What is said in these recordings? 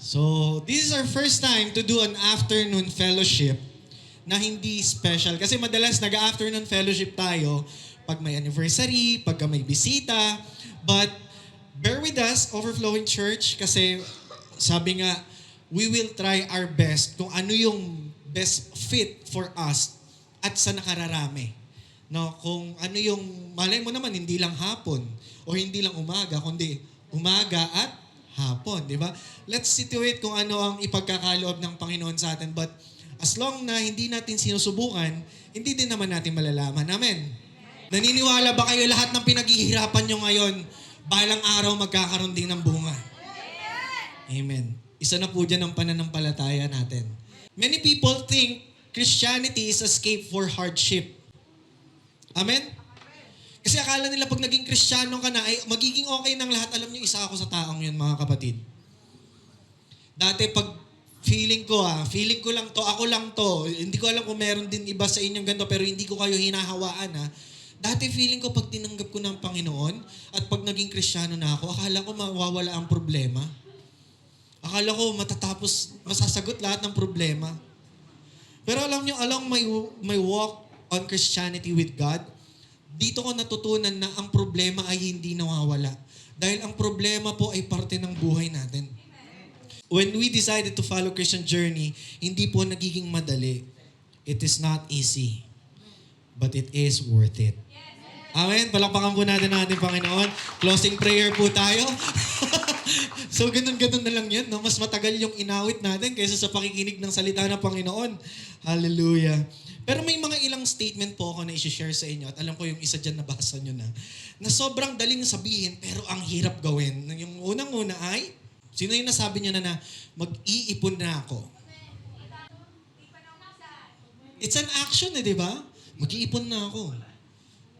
So, this is our first time to do an afternoon fellowship na hindi special. Kasi madalas nag-afternoon fellowship tayo pag may anniversary, pag may bisita. But bear with us, Overflowing Church, kasi sabi nga, we will try our best kung ano yung best fit for us at sa nakararami. No, kung ano yung, malay mo naman, hindi lang hapon o hindi lang umaga, kundi umaga at hapon, di ba? Let's situate kung ano ang ipagkakaloob ng Panginoon sa atin. But as long na hindi natin sinusubukan, hindi din naman natin malalaman. Amen? Naniniwala ba kayo lahat ng pinaghihirapan nyo ngayon, balang araw magkakaroon din ng bunga? Amen. Isa na po dyan ang pananampalataya natin. Many people think Christianity is escape for hardship. Amen? Kasi akala nila pag naging Kristiyano ka na, ay magiging okay ng lahat. Alam niyo, isa ako sa taong yun, mga kapatid. Dati pag feeling ko lang to, ako lang to. Hindi ko alam kung meron din iba sa inyong ganito, pero hindi ko kayo hinahawaan ha. Dati feeling ko pag tinanggap ko ng Panginoon at pag naging Kristiyano na ako, akala ko mawawala ang problema. Akala ko masasagot lahat ng problema. Pero alam niyo, along my walk on Christianity with God, dito ko natutunan na ang problema ay hindi nawawala. Dahil ang problema po ay parte ng buhay natin. When we decided to follow Christian journey, hindi po nagiging madali. It is not easy. But it is worth it. Amen? Palakpakan po natin ang ating Panginoon. Closing prayer po tayo. So, ganun-ganun na lang yan. No? Mas matagal yung inawit natin kaysa sa pakikinig ng salita ng Panginoon. Hallelujah. Pero may mga ilang statement po ako na i-share sa inyo at alam ko yung isa dyan nabasa nyo na sobrang daling sabihin pero ang hirap gawin. Yung unang-una ay, sino yung nasabi nyo na mag-iipon na ako? It's an action di ba? Mag-iipon na ako.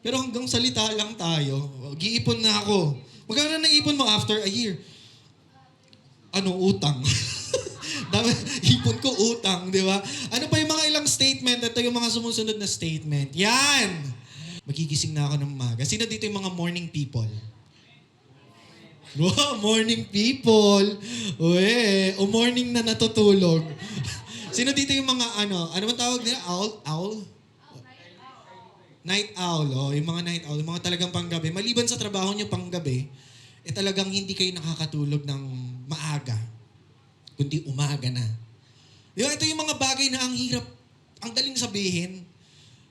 Pero hanggang salita lang tayo, mag-iipon na ako. Magkano na ipon mo after a year? Ano, utang. Ipon ko utang, di ba? Ano pa yung mga ilang statement? Ito yung mga sumusunod na statement. Yan! Magigising na ako ng umaga. Sino dito yung mga morning people? Wow, morning people! Uwe, o morning na natutulog. Sino dito yung mga ano man tawag nila? Owl? Night owl, yung mga night owl, yung mga talagang panggabi. Maliban sa trabaho nyo panggabi, talagang hindi kayo nakakatulog ng maaga, kundi umaga na. Di ba? Ito yung mga bagay na ang hirap, ang daling sabihin.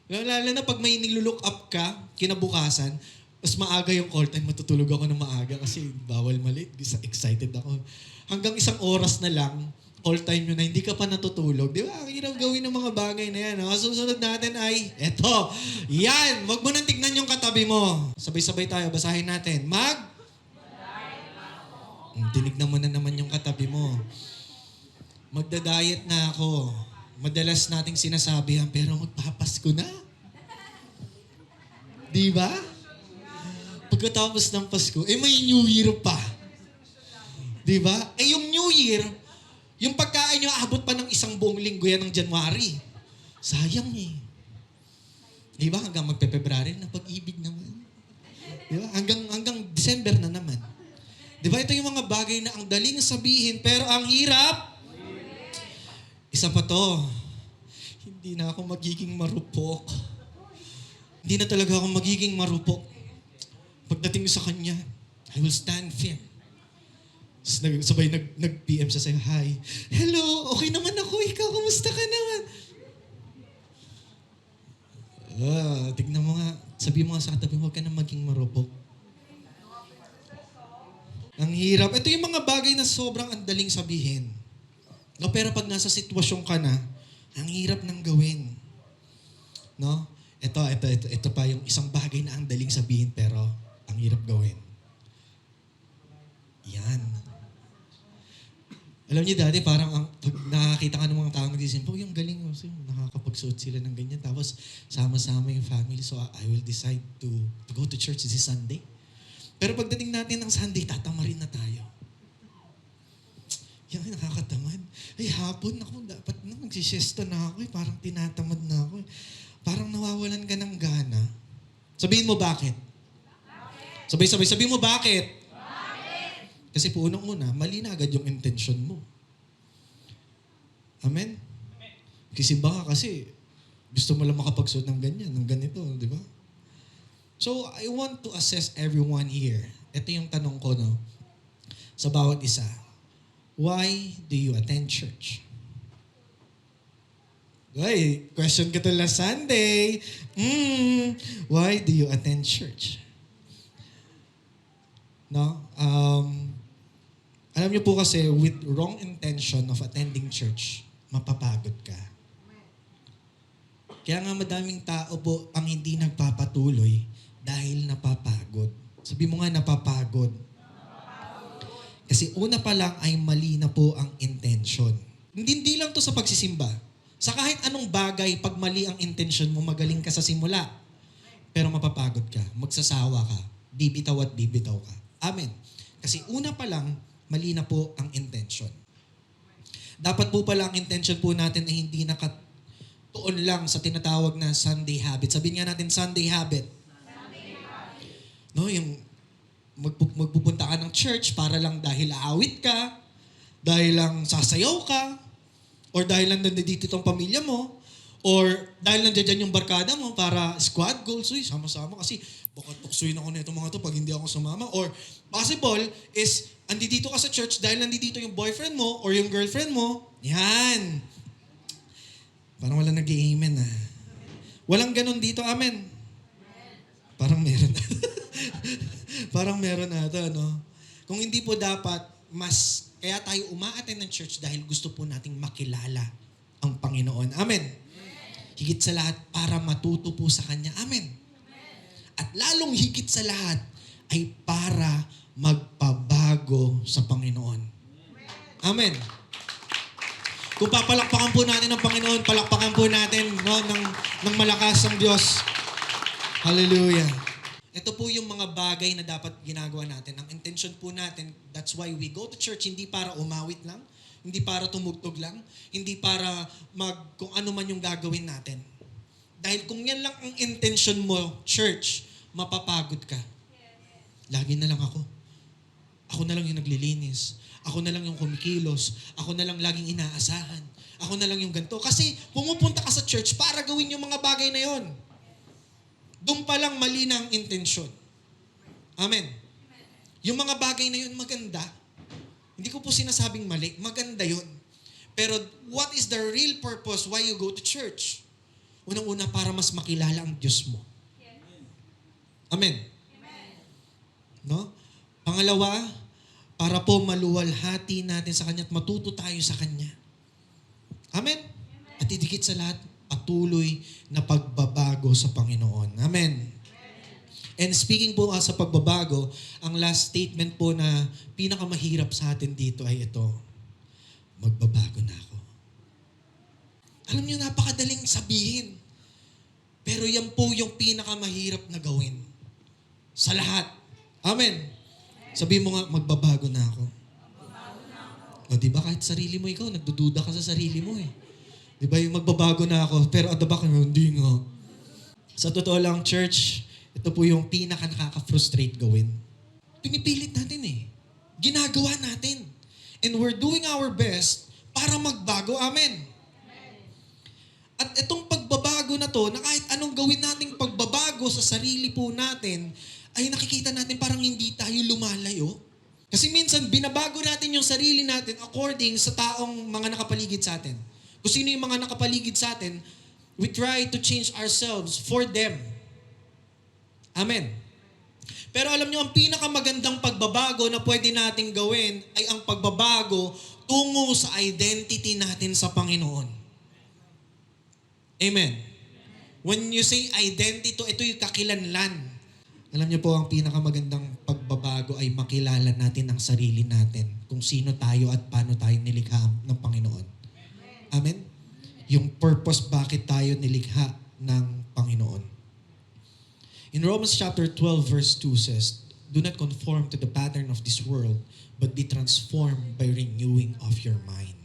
Lalo na pag may nilulook up ka, kinabukasan, mas maaga yung call time, matutulog ako ng maaga kasi bawal mali, excited ako. Hanggang isang oras na lang, call time yun na hindi ka pa natutulog. Di ba? Ang hirap gawin ng mga bagay na yan. Ang susunod natin ay, eto, yan, wag mo nang tignan yung katabi mo. Sabay-sabay tayo, basahin natin. Tinignan mo na naman yung katabi mo. Magda-diet na ako. Madalas nating sinasabi yan, pero magpapasko na. Di ba? Pagkatapos ng Pasko, may New Year pa. Di ba? Yung New Year, yung pagkain nyo, abot pa ng isang buong linggo yan ng January. Sayang eh. Di ba? Hanggang magpe-February na pag-ibig naman. Di ba? Hanggang December na naman. Di ba? Ito yung mga bagay na ang daling sabihin, pero ang hirap. Isa pa to. Hindi na ako magiging marupok. Hindi na talaga ako magiging marupok. Pagdating sa Kanya, I will stand firm. Sabay nag-PM siya sa'yo, hi. Hello, okay naman ako. Ikaw, kumusta ka naman? Tignan mo nga. Sabi mo nga sa katabi, huwag ka na maging marupok. Ang hirap. Ito yung mga bagay na sobrang andaling sabihin. No, pero pag nasa sitwasyon ka na, ang hirap nang gawin. No? Ito pa yung isang bagay na ang daling sabihin pero ang hirap gawin. Yan. Alam niyo dati, parang pag nakakita ka ng mga taong nagsisimpo, yung galing mo, nakakapagsuot sila ng ganyan. Tapos, sama-sama yung family. So, I will decide to go to church this Sunday. Pero pagdating natin ng Sunday, tatamarin na tayo. Yan, nakakatamad. Hapon ako, dapat nagsisesta na ako. Parang tinatamad na ako. Parang nawawalan ka ng gana. Sabihin mo bakit? Sabay-sabay, sabihin mo bakit? Kasi po unang-una, mali na agad yung intention mo. Amen? Kasi baka kasi gusto mo lang makapagsuot ng ganyan, ng ganito, di ba? So, I want to assess everyone here. Ito yung tanong ko, no? Sa bawat isa. Why do you attend church? Ay, question ka to last Sunday. Why do you attend church? No? Alam niyo po kasi, with wrong intention of attending church, mapapagod ka. Kaya nga madaming tao po ang hindi nagpapatuloy dahil napapagod. Sabi mo nga, napapagod. Kasi una pa lang ay mali na po ang intention. Hindi lang to sa pagsisimba. Sa kahit anong bagay, pag mali ang intention mo, magaling ka sa simula. Pero mapapagod ka, magsasawa ka, bibitaw at bibitaw ka. Amen. Kasi una pa lang, mali na po ang intention. Dapat po pala ang intention po natin ay hindi nakatuon lang sa tinatawag na Sunday habit. Sabihin nga natin, Sunday habit. No, yung magpupunta ka ng church para lang dahil aawit ka, dahil lang sasayaw ka, or dahil lang nandito itong pamilya mo, or dahil nandiyan yung barkada mo para squad goals, uy, sama-sama kasi baka tuksuin ako na itong mga to pag hindi ako sumama. Or possible is, andito ka sa church dahil nandito yung boyfriend mo or yung girlfriend mo. Yan. Parang wala nag-i-amen ah. Walang ganun dito, amen. Parang meron. Parang meron ata, no? Kung hindi po dapat, kaya tayo umaattend ng church dahil gusto po nating makilala ang Panginoon. Amen. Higit sa lahat, para matuto po sa Kanya. Amen. At lalong higit sa lahat, ay para magpabago sa Panginoon. Amen. Kung papalakpakan po natin ang Panginoon, palakpakan po natin no, ng malakas ang Diyos. Hallelujah. Ito po yung mga bagay na dapat ginagawa natin. Ang intention po natin, that's why we go to church, hindi para umawit lang, hindi para tumugtog lang, hindi para kung ano man yung gagawin natin. Dahil kung yan lang ang intention mo, church, mapapagod ka. Lagi na lang ako. Ako na lang yung naglilinis. Ako na lang yung kumikilos. Ako na lang laging inaasahan. Ako na lang yung ganito. Kasi pumupunta ka sa church para gawin yung mga bagay na yon. Doon pa lang mali na ang intensyon. Amen. Yung mga bagay na yun, maganda. Hindi ko po sinasabing mali. Maganda yun. Pero what is the real purpose why you go to church? Unang-una, para mas makilala ang Diyos mo. Amen. No? Pangalawa, para po maluwalhati natin sa Kanya at matuto tayo sa Kanya. Amen. At idikit sa lahat, patuloy na pagbabago sa Panginoon. Amen. And speaking po sa pagbabago, ang last statement po na pinakamahirap sa atin dito ay ito, magbabago na ako. Alam niyo, napakadaling sabihin. Pero yan po yung pinakamahirap na gawin. Sa lahat. Amen. Sabihin mo nga, magbabago na ako. O diba, kahit sarili mo ikaw, nagdududa ka sa sarili mo eh. Diba yung magbabago na ako, pero at the back, hindi nga. Sa totoo lang, church, ito po yung nakaka-frustrate gawin. Pinipilit natin eh. Ginagawa natin. And we're doing our best para magbago. Amen. At itong pagbabago na to, na kahit anong gawin nating pagbabago sa sarili po natin, ay nakikita natin parang hindi tayo lumalayo. Kasi minsan, binabago natin yung sarili natin according sa taong mga nakapaligid sa atin. Kung sino yung mga nakapaligid sa atin, we try to change ourselves for them. Amen. Pero alam nyo, ang pinakamagandang pagbabago na pwede nating gawin ay ang pagbabago tungo sa identity natin sa Panginoon. Amen. When you say identity, ito yung kakilanlan. Alam niyo po, ang pinakamagandang pagbabago ay makilala natin ang sarili natin, kung sino tayo at paano tayo nilikha ng Panginoon. Amen? Yung purpose bakit tayo nilikha ng Panginoon. In Romans chapter 12 verse 2 says, "Do not conform to the pattern of this world, but be transformed by renewing of your mind."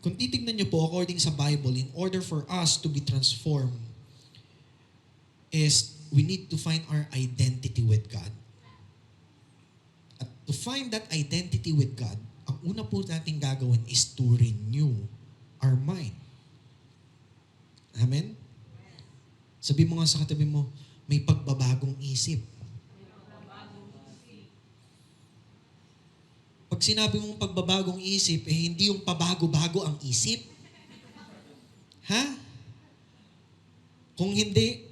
Kung titignan niyo po, according sa Bible, in order for us to be transformed, is we need to find our identity with God. At to find that identity with God, ang una po natin gagawin is to renew our mind. Amen? Sabi mo nga sa katabi mo, may pagbabagong isip. Pag sinabi mong pagbabagong isip, hindi yung pabago-bago ang isip. Ha? Kung hindi,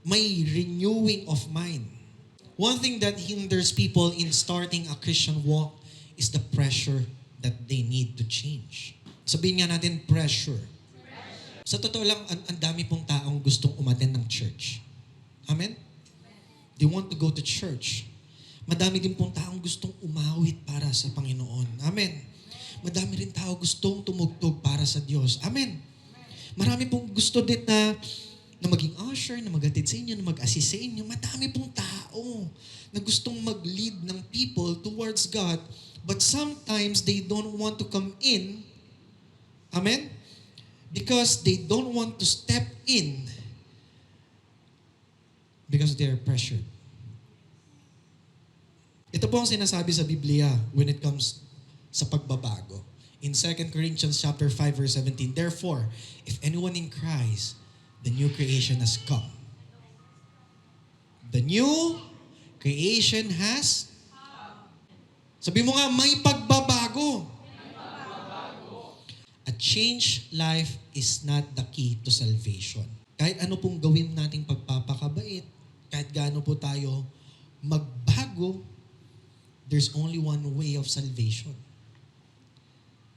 may renewing of mind. One thing that hinders people in starting a Christian walk is the pressure that they need to change. Sabihin nga natin, pressure. Sa totoo lang, ang dami pong taong gustong umattend ng church. Amen? They want to go to church. Madami din pong taong gustong umawit para sa Panginoon. Amen. Madami rin tao gustong tumugtog para sa Diyos. Amen. Marami pong gusto din na maging usher, na maghatid sa inyo, na mag-assist sa inyo. Madami pong tao na gustong mag-lead ng people towards God, but sometimes they don't want to come in. Amen? Because they don't want to step in because they are pressured. Ito po ang sinasabi sa Biblia when it comes sa pagbabago. In 2 Corinthians chapter 5 verse 17, therefore, if anyone in Christ, the new creation has come. The new creation has sabi mo nga, may pagbabago. A changed life is not the key to salvation. Kahit ano pong gawin nating pagpapakabait, kahit gaano po tayo magbago, there's only one way of salvation.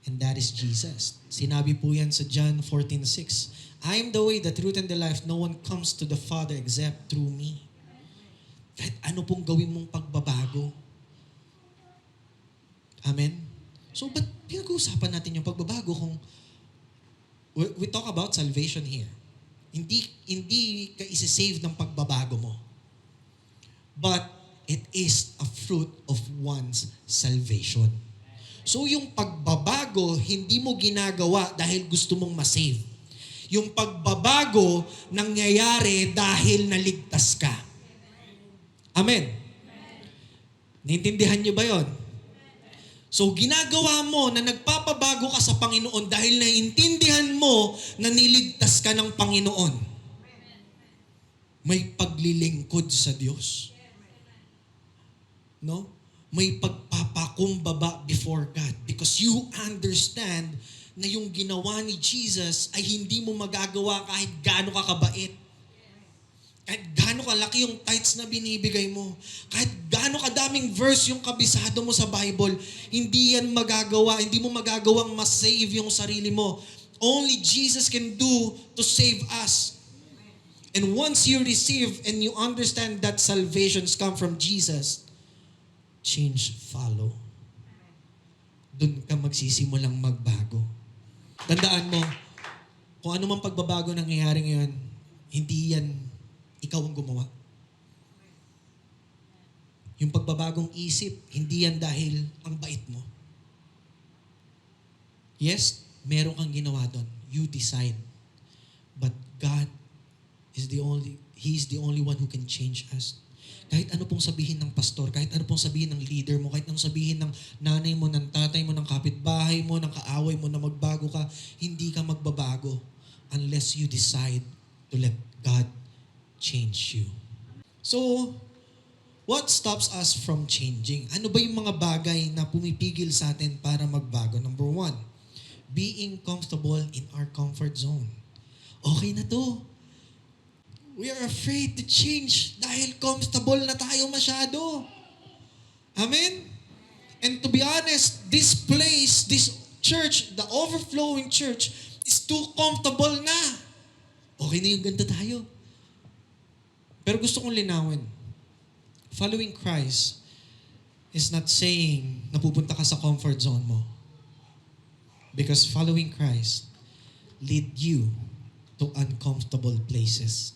And that is Jesus. Sinabi po yan sa John 14:6. I am the way, the truth, and the life. No one comes to the Father except through me. Kahit ano pong gawin mong pagbabago. Amen? So, ba't pinag-uusapan natin yung pagbabago kung we talk about salvation here. Hindi ka isi-save ng pagbabago mo. But it is a fruit of one's salvation. So yung pagbabago, hindi mo ginagawa dahil gusto mong masave. Yung pagbabago, nangyayari dahil naligtas ka. Amen? Naintindihan niyo ba yon? So ginagawa mo na nagpapabago ka sa Panginoon dahil naiintindihan mo na niligtas ka ng Panginoon. May paglilingkod sa Diyos. No? May pagpapakumbaba before God because you understand na yung ginawa ni Jesus ay hindi mo magagawa kahit gaano ka kabait. Kahit gaano kalaki yung tithes na binibigay mo. Kahit gaano kadaming verse yung kabisado mo sa Bible, hindi yan magagawa, hindi mo magagawang ma-save yung sarili mo. Only Jesus can do to save us. And once you receive and you understand that salvations come from Jesus, change follow. Doon ka magsisimulang magbago. Tandaan mo, kung ano man pagbabago nangyayari ngayon, hindi yan ikaw ang gumawa. Yung pagbabagong isip, hindi yan dahil ang bait mo. Yes, meron kang ginawa doon. You decide. But God is He is the only one who can change us. Kahit ano pong sabihin ng pastor, kahit ano pong sabihin ng leader mo, kahit anong sabihin ng nanay mo, ng tatay mo, ng kapitbahay mo, ng kaaway mo na magbago ka, hindi ka magbabago unless you decide to let God change you. So, what stops us from changing? Ano ba yung mga bagay na pumipigil sa atin para magbago? Number 1, being comfortable in our comfort zone. Okay na to. We are afraid to change dahil comfortable na tayo masyado. Amen? And to be honest, this place, this church, the overflowing church, is too comfortable na. Okay na yung ganda tayo. Pero gusto kong linawin. Following Christ is not saying na pupunta ka sa comfort zone mo. Because following Christ lead you to uncomfortable places,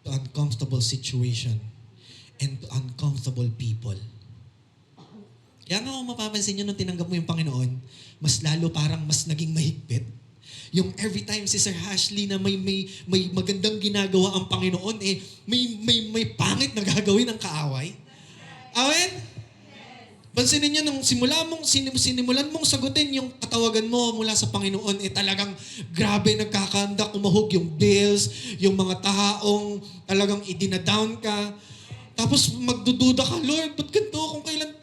to uncomfortable situation, and to uncomfortable people. Kaya nga kung mapapansin nyo nung tinanggap mo yung Panginoon, mas lalo parang mas naging mahigpit. Yung every time si Sir Ashley na may magandang ginagawa ang Panginoon, may pangit na gagawin ng kaaway. Amen? Pansinin niyo, nung sinimulan mong sagutin yung katawagan mo mula sa Panginoon, talagang grabe nagkakanda, kumahog yung bills, yung mga taong talagang idinadown ka. Tapos magdududa ka, Lord, ba't ganito?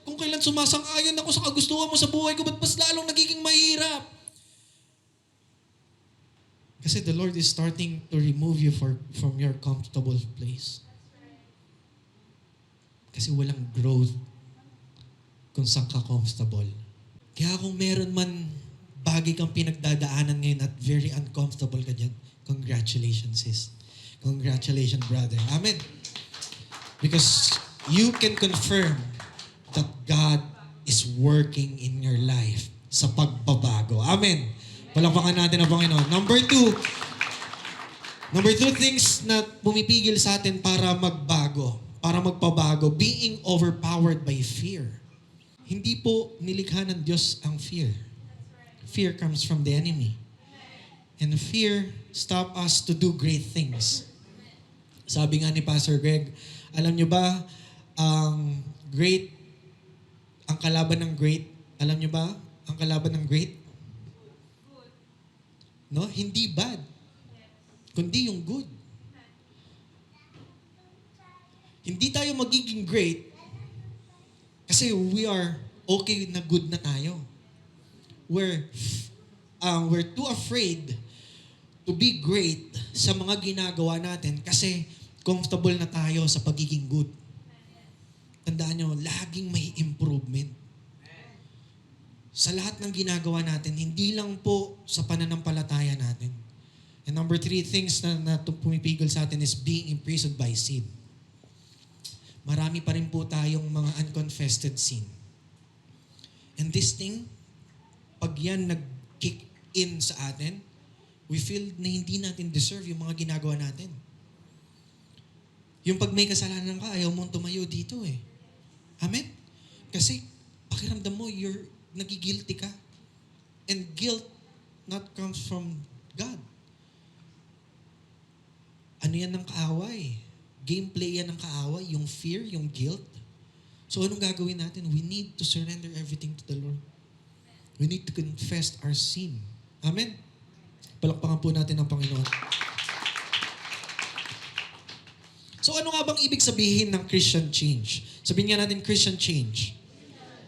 Kung kailan sumasang-ayon ako sa kagustuhan mo sa buhay ko, ba't mas lalong nagiging mahirap? Kasi the Lord is starting to remove you from your comfortable place. Kasi walang growth kung saan ka comfortable. Kaya kung meron man bagay kang pinagdadaanan ngayon at very uncomfortable ka dyan, congratulations, sis. Congratulations, brother. Amen. Because you can confirm that God is working in your life sa pagbabago. Amen. Palakpakan natin ang Panginoon. Number two things na pumipigil sa atin para magpabago, being overpowered by fear. Hindi po nilikha ng Diyos ang fear. Fear comes from the enemy. And fear stop us to do great things. Sabi nga ni Pastor Greg, alam nyo ba, ang kalaban ng great, alam nyo ba, ang kalaban ng great? No? Hindi bad. Kundi yung good. Hindi tayo magiging great kasi we are okay na good na tayo. We're too afraid to be great sa mga ginagawa natin kasi comfortable na tayo sa pagiging good. Tandaan nyo, laging may improvement. Sa lahat ng ginagawa natin, hindi lang po sa pananampalataya natin. And number 3 things na pumipigil sa atin is being imprisoned by sin. Marami pa rin po tayong mga unconfessed sin. And this thing, pag yan nag-kick in sa atin, we feel na hindi natin deserve yung mga ginagawa natin. Yung pag may kasalanan ka, ayaw mong tumayo dito eh. Amen? Kasi pakiramdam mo, nagigilty ka. And guilt not comes from God. Ano yan ng kaaway? Gameplay yan ng kaaway, yung fear, yung guilt. So anong gagawin natin? We need to surrender everything to the Lord. We need to confess our sin. Amen? Palakpakan po natin ang Panginoon. So ano nga bang ibig sabihin ng Christian change? Sabihin nga natin Christian change.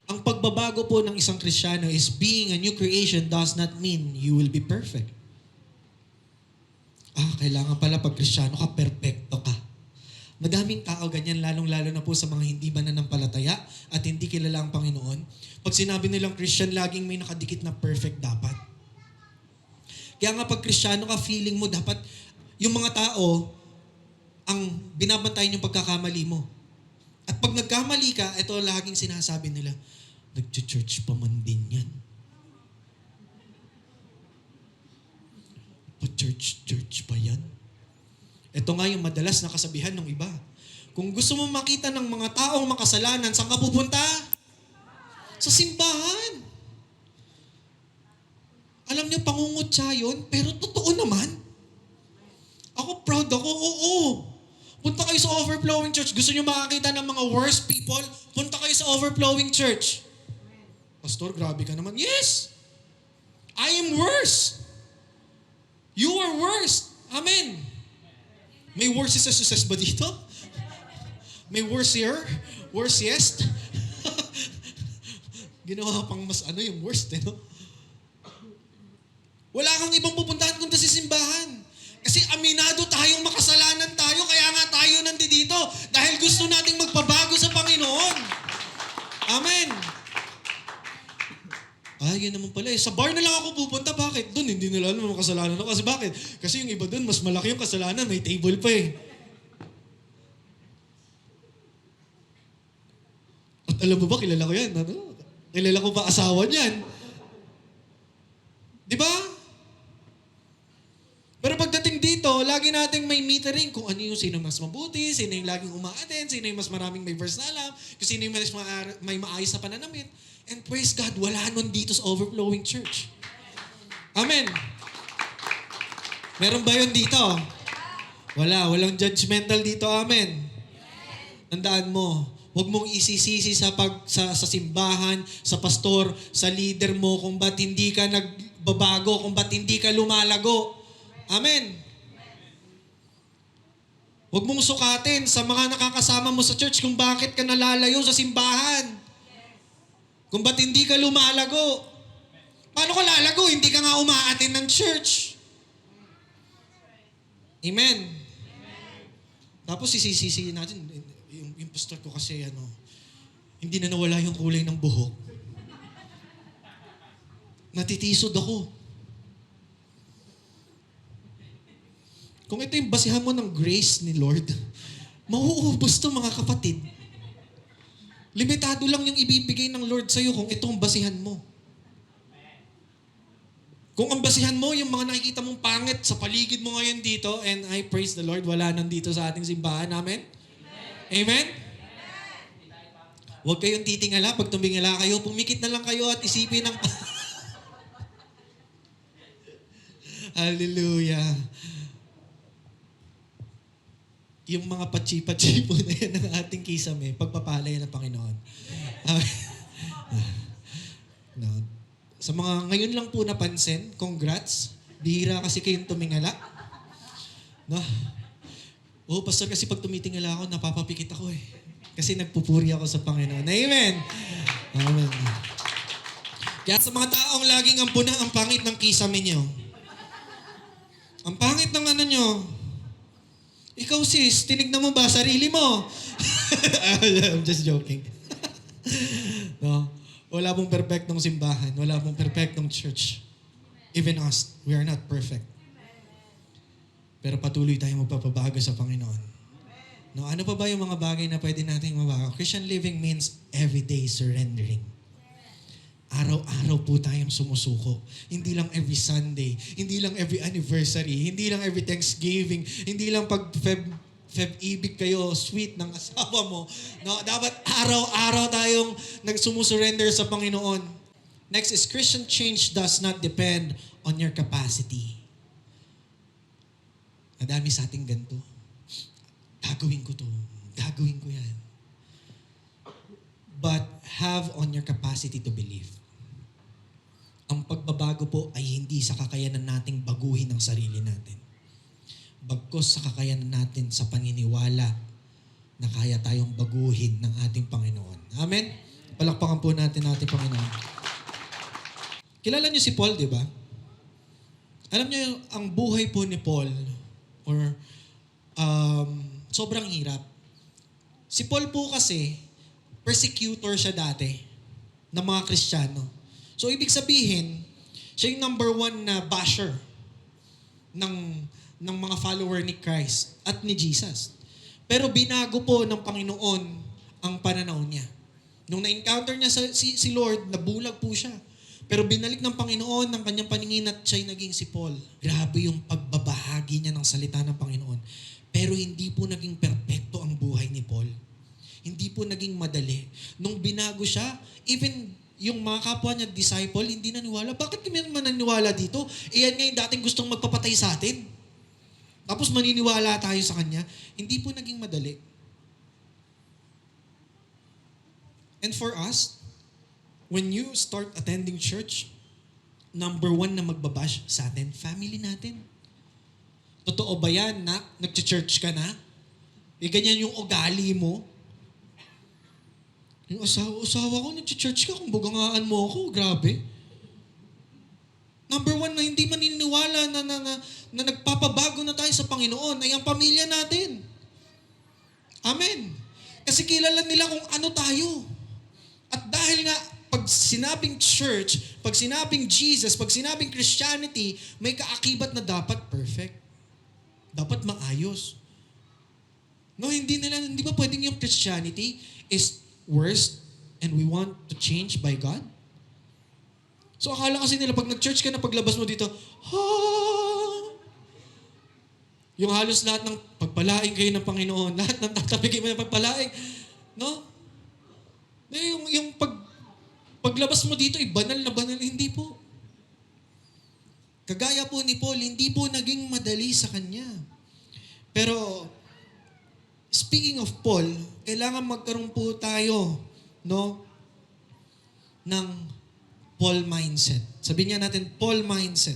Ang pagbabago po ng isang Kristiyano is being a new creation does not mean you will be perfect. Kailangan pala pag Kristiyano ka, perfecto ka. Madaming tao ganyan, lalong-lalo na po sa mga hindi mananampalataya at hindi kilala ang Panginoon. Pag sinabi nilang Christian, laging may nakadikit na perfect dapat. Kaya nga pag Kristiyano ka, feeling mo dapat yung mga tao ang binabantayan yung pagkakamali mo. At pag nagkamali ka, ito laging sinasabi nila, nag-church pa man din yan. Pa-church pa yan. Ito nga yung madalas na kasabihan ng iba. Kung gusto mo makita ng mga taong makasalanan, saan ka pupunta? Sa simbahan. Alam niyo, pangungutya yun, pero totoo naman. Ako proud ako, oo. Punta kayo sa Overflowing Church. Gusto niyo makakita ng mga worst people? Punta kayo sa Overflowing Church. Pastor, grabe ka naman. Yes! I am worse. You are worse. Amen. May worse sa success ba dito? May worse here? Worse yes? Ginawa pang mas yung worst no? Wala kang ibang pupuntahan kundi sa simbahan. Kasi aminado tayong makasalanan tayo, kaya nga tayo nandito. Dahil gusto nating magpabago sa Panginoon. Amen. Yun naman pala eh. Sa bar na lang ako pupunta. Bakit? Doon, hindi nila alam ang kasalanan ako. Kasi bakit? Kasi yung iba doon, mas malaki yung kasalanan. May table pa eh. At alam mo ba, kilala ko yan. Ano? Kilala ko ba asawa niyan? Di ba? Pero pagdating dito, lagi nating may metering kung ano yung sino mas mabuti, sino yung laging umaaten, sino yung mas maraming may verse na alam, kung sino yung may maayos na pananamit. And praise God, wala nun dito sa Overflowing Church. Amen. Meron ba yun dito? Walang judgmental dito. Amen. Tandaan mo, Huwag mong isisisi sa simbahan, sa pastor, sa leader mo kung ba't hindi ka nagbabago, kung ba't hindi ka lumalago. Amen. Huwag mong sukatin sa mga nakakasama mo sa church kung bakit ka nalalayo sa simbahan. Kung ba't hindi ka lumalago. Paano ka lalago? Hindi ka nga umaatin ng church. Amen. Tapos sisisihin natin, yung pastor ko kasi hindi na nawala yung kulay ng buhok. Natitisod ako. Kung ito yung basihan mo ng grace ni Lord, mauubos to mga kapatid. Limitado lang yung ibibigay ng Lord sa'yo kung itong basihan mo. Kung ang basihan mo, yung mga nakikita mong pangit sa paligid mo ngayon dito, and I praise the Lord, wala nandito sa ating simbahan. Amen? Amen? Huwag kayong titingala. Pag tumingala kayo, pumikit na lang kayo at isipin ng... Hallelujah. Yung mga pachi-pachi po na yan ng ating kisame, pagpapalay ng Panginoon. No. Sa mga ngayon lang po napansin, congrats. Bihira kasi kayong tumingala. No? Oh, pastor, kasi pag tumitingala ako, napapapikit ako eh. Kasi nagpupuri ako sa Panginoon. Amen! Amen. Kaya sa mga taong laging ampuna, ang pangit ng kisame nyo. Ang pangit ng nyo. Ikaw sis, tinignan mo ba sarili mo? I'm just joking. No? Wala pong perfectong simbahan. Wala pong perfectong church. Even us, we are not perfect. Pero patuloy tayong magpapabago sa Panginoon. No, ano pa ba yung mga bagay na pwede nating mabago? Christian living means everyday surrendering. Araw-araw po tayong sumusuko. Hindi lang every Sunday. Hindi lang every anniversary. Hindi lang every Thanksgiving. Hindi lang pag Feb-ibig kayo, sweet ng asawa mo. No, dapat araw-araw tayong nagsumusurrender sa Panginoon. Next is Christian change does not depend on your capacity. Madami sa ating ganito. Gagawin ko to. Gagawin ko yan. But have on your capacity to believe. Ang pagbabago po ay hindi sa kakayanan nating baguhin ang sarili natin. Bagkus sa kakayanan natin sa paniniwala na kaya tayong baguhin ng ating Panginoon. Amen? Palakpakan po natin ating Panginoon. Kilala niyo si Paul, di ba? Alam niyo, ang buhay po ni Paul, sobrang hirap. Si Paul po kasi, persecutor siya dati ng mga Kristiyano. So, ibig sabihin, siya yung number 1 na basher ng mga follower ni Christ at ni Jesus. Pero binago po ng Panginoon ang pananaw niya. Nung na-encounter niya si Lord, nabulag po siya. Pero binalik ng Panginoon ng kanyang paningin at siya'y naging si Paul. Grabe yung pagbabahagi niya ng salita ng Panginoon. Pero hindi po naging perpekto ang buhay ni Paul. Hindi po naging madali. Nung binago siya, even yung mga kapwa niya disciple, hindi naniwala. Bakit kami naman naniwala dito? Iyan nga yung dating gustong magpapatay sa atin. Tapos maniniwala tayo sa kanya. Hindi po naging madali. And for us, when you start attending church, number 1 na magbabash sa atin, family natin. Totoo ba yan na nag-church ka na? Ganyan yung ugali mo. Yung asawa ko, nag-church ka, kung bugangaan mo ako, grabe. Number 1 na hindi maniniwala na nagpapabago na tayo sa Panginoon ay ang pamilya natin. Amen. Kasi kilala nila kung ano tayo. At dahil nga, pag sinabing church, pag sinabing Jesus, pag sinabing Christianity, may kaakibat na dapat perfect. Dapat maayos. No, hindi ba pwedeng yung Christianity is worst and we want to change by God? So akala kasi nila, pag nag-church ka na, paglabas mo dito, yung halos lahat ng pagpalaing kayo ng Panginoon, lahat ng tatapigin mo ng pagpalaing, no? Yung paglabas mo dito, banal na banal, hindi po. Kagaya po ni Paul, hindi po naging madali sa kanya. Pero, speaking of Paul, kailangan magkaroon po tayo, no, ng Paul mindset. Sabihin nga natin, Paul mindset.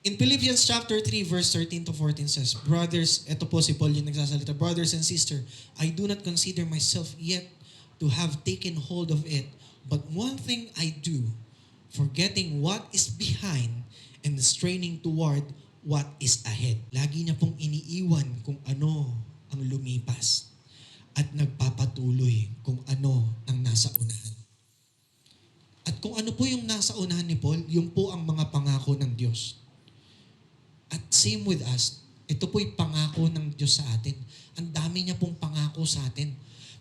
In Philippians chapter 3, verse 13 to 14 says, Brothers, eto po si Paul yung nagsasalita, Brothers and sister, I do not consider myself yet to have taken hold of it, but one thing I do, forgetting what is behind and straining toward what is ahead. Lagi niya pong iniiwan kung ano ang lumipas at nagpapatuloy kung ano ang nasa unahan. At kung ano po yung nasa unahan ni Paul, yung po ang mga pangako ng Diyos. At same with us, ito po'y pangako ng Diyos sa atin. Ang dami niya pong pangako sa atin.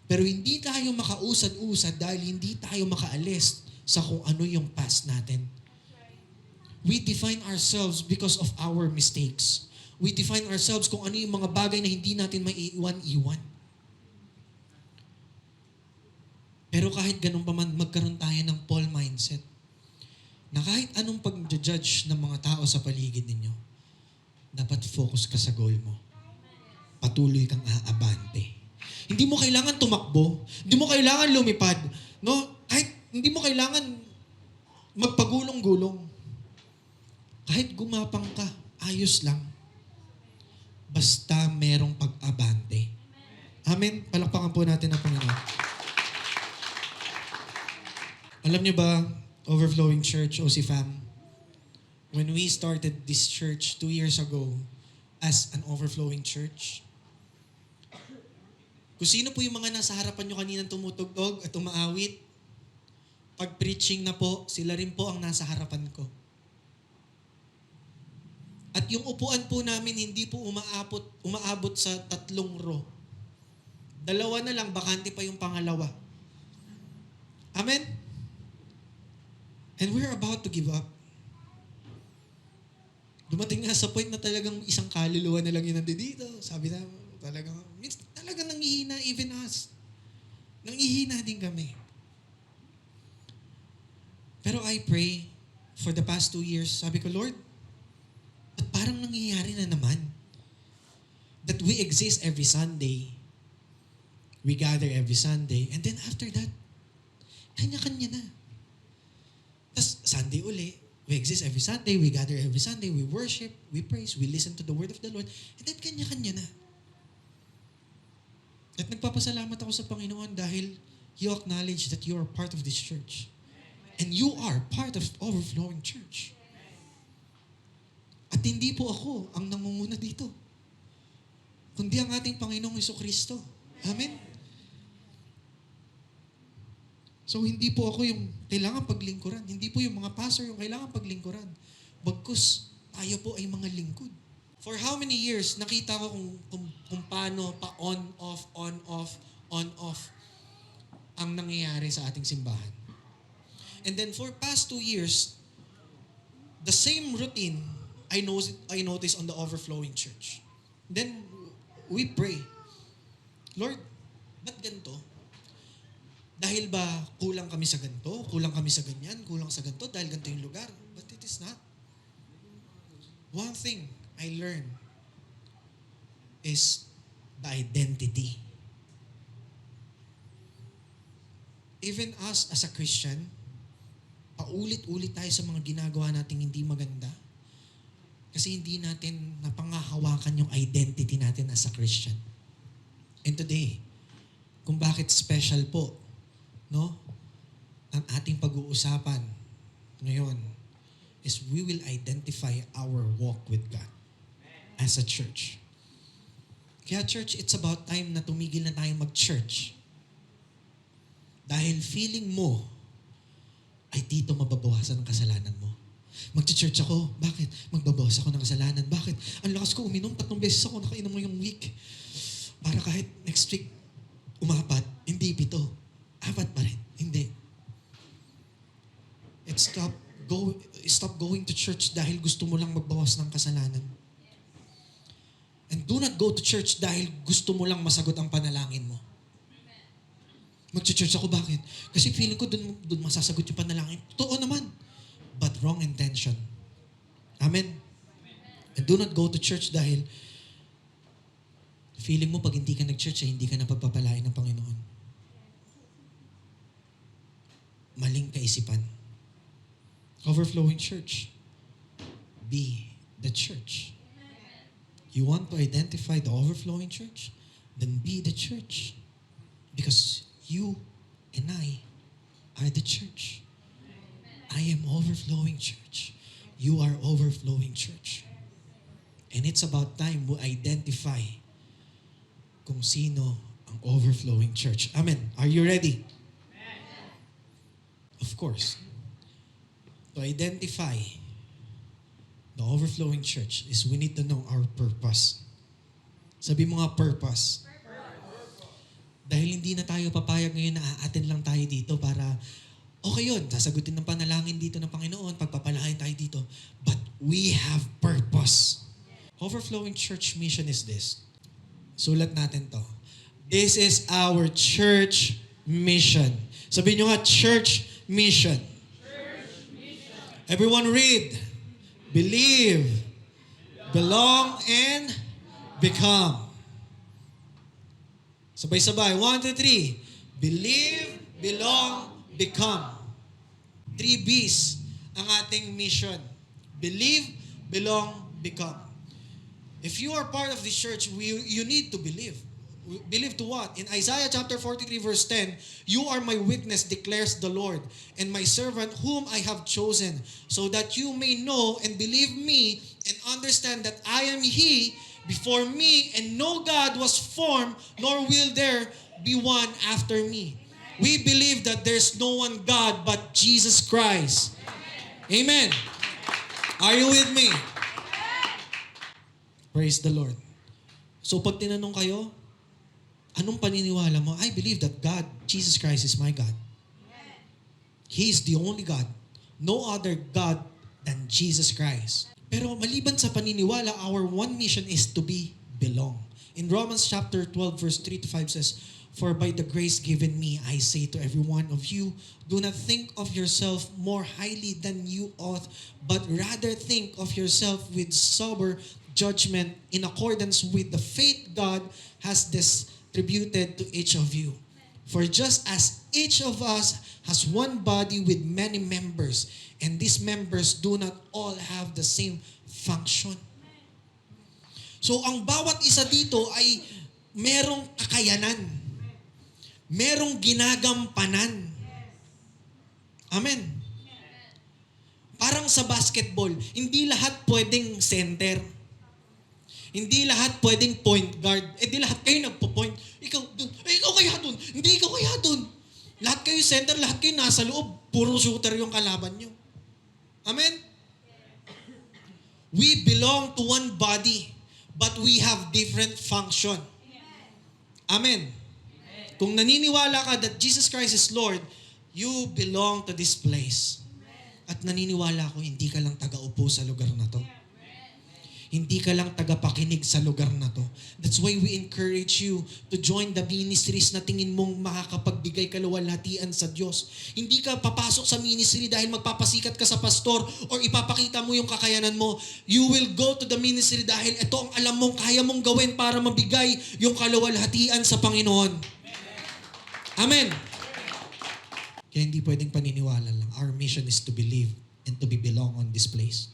Pero hindi tayo makausad-usad dahil hindi tayo makaalis sa kung ano yung past natin. We define ourselves because of our mistakes. We define ourselves kung ano yung mga bagay na hindi natin maiiwan-iwan. Pero kahit ganun pa man, magkaroon tayo ng Paul mindset na kahit anong pag-judge ng mga tao sa paligid ninyo, dapat focus ka sa goal mo. Patuloy kang aabante. Hindi mo kailangan tumakbo. Hindi mo kailangan lumipad. No? Kahit hindi mo kailangan magpagulong-gulong. Kahit gumapang ka, ayos lang. Basta merong pag-abante. Amen? Palakpakan po natin ang Panginoon. Alam niyo ba, Overflowing Church, OC Fam, when we started this church 2 years ago as an overflowing church, kung sino po yung mga nasa harapan nyo kaninang tumutugtog at umaawit, pag preaching na po, sila rin po ang nasa harapan ko. At yung upuan po namin, hindi po umaabot sa 3 row. 2 na lang, bakante pa yung pangalawa. Amen? And we're about to give up. Dumating nga sa point na talagang isang kaluluwa na lang yun nandito. Sabi na, talagang nanghihina even us. Nanghihina din kami. Pero I pray, for the past 2 years, sabi ko, Lord, at parang nangyayari na naman. That we exist every Sunday. We gather every Sunday. And then after that, kanya-kanya na. Tapos Sunday uli, we exist every Sunday, we gather every Sunday, we worship, we praise, we listen to the word of the Lord, and then kanya-kanya na. At nagpapasalamat ako sa Panginoon dahil you acknowledge that you are part of this church. And you are part of Overflowing Church. At hindi po ako ang nangunguna dito, kundi ang ating Panginoong Jesucristo. Amen? So, hindi po ako yung kailangan paglingkuran. Hindi po yung mga pastor yung kailangan paglingkuran. Bagkus, tayo po ay mga lingkod. For how many years, nakita ko kung paano pa on-off ang nangyayari sa ating simbahan. And then for past 2 years, the same routine I noticed on the Overflowing Church. Then, we pray, Lord, ba't ganito? Dahil ba kulang kami sa ganito? Kulang kami sa ganyan? Kulang sa ganito? Dahil ganito yung lugar? But it is not. One thing I learned is the identity. Even us as a Christian, paulit-ulit tayo sa mga ginagawa nating hindi maganda kasi hindi natin napangahawakan yung identity natin as a Christian. And today, kung bakit special po, no? Ang ating pag-uusapan ngayon is we will identify our walk with God as a church. Kaya church, it's about time na tumigil na tayo mag-church. Dahil feeling mo ay dito mababawasan ang kasalanan mo. Mag-church ako. Bakit? Magbabawas ako ng kasalanan. Bakit? Ang lakas ko uminom. 3 beses ako nakainom ngayong week. Para kahit next week, umapat. Hindi 7. 4 pa rin. Hindi. Stop going to church dahil gusto mo lang magbawas ng kasalanan. And do not go to church dahil gusto mo lang masagot ang panalangin mo. Mag-church ako, bakit? Kasi feeling ko dun masasagot yung panalangin. Totoo naman. But wrong intention. Amen? And do not go to church dahil Feeling mo pag hindi ka nag-church, hindi ka napagpapalain ng Panginoon. Maling kaisipan. Overflowing church. Be the church. You want to identify the overflowing church? Then be the church. Because you and I are the church. I am overflowing church. You are overflowing church. And it's about time we identify kung sino ang overflowing church. Amen. Are you ready? Of course. To identify the overflowing church is we need to know our purpose. Sabi mo nga purpose. Dahil hindi na tayo papayag ngayon na aatin lang tayo dito para okay yun, sasagutin ng panalangin dito ng Panginoon, pagpapalain tayo dito. But we have purpose. Overflowing church mission is this. Sulat natin to. This is our church mission. Sabihin nyo nga, church mission. Church mission. Everyone read. Believe, belong, and become. Sabay-sabay. 1, 2, 3. Believe, belong, become. 3 B's ang ating mission. Believe, belong, become. If you are part of this church, you need to believe. Believe to what? In Isaiah chapter 43 verse 10, you are my witness, declares the Lord, and my servant whom I have chosen, so that you may know and believe me and understand that I am He. Before me and no God was formed, nor will there be one after me. We believe that there's no one God but Jesus Christ. Amen. Are you with me? Praise the Lord. So pag tinanong kayo, anong paniniwala mo? I believe that God, Jesus Christ is my God. He is the only God. No other God than Jesus Christ. Pero maliban sa paniniwala, our one mission is to belong. In Romans chapter 12 verse 3 to 5 says, "For by the grace given me, I say to every one of you, do not think of yourself more highly than you ought, but rather think of yourself with sober judgment in accordance with the faith God has distributed to each of you. For just as each of us has one body with many members, and these members do not all have the same function." So ang bawat isa dito ay merong kakayanan. Merong ginagampanan. Amen. Parang sa basketball, hindi lahat pwedeng center. Hindi lahat pwedeng point guard. Di lahat kayo nagpo-point. Ikaw dun. Ikaw kaya dun. Hindi ikaw kaya dun. Lahat kayo center, lahat kayo nasa loob. Puro shooter yung kalaban nyo. Amen? We belong to one body, but we have different function. Amen? Kung naniniwala ka that Jesus Christ is Lord, you belong to this place. At naniniwala ko, hindi ka lang taga-upo sa lugar na to. Hindi ka lang tagapakinig sa lugar na to. That's why we encourage you to join the ministries na tingin mong makakapagbigay kaluwalhatian sa Diyos. Hindi ka papasok sa ministry dahil magpapasikat ka sa pastor or ipapakita mo yung kakayanan mo. You will go to the ministry dahil ito ang alam mong kaya mong gawin para mabigay yung kaluwalhatian sa Panginoon. Amen. Kaya hindi pwedeng paniniwala lang. Our mission is to believe and to belong on this place.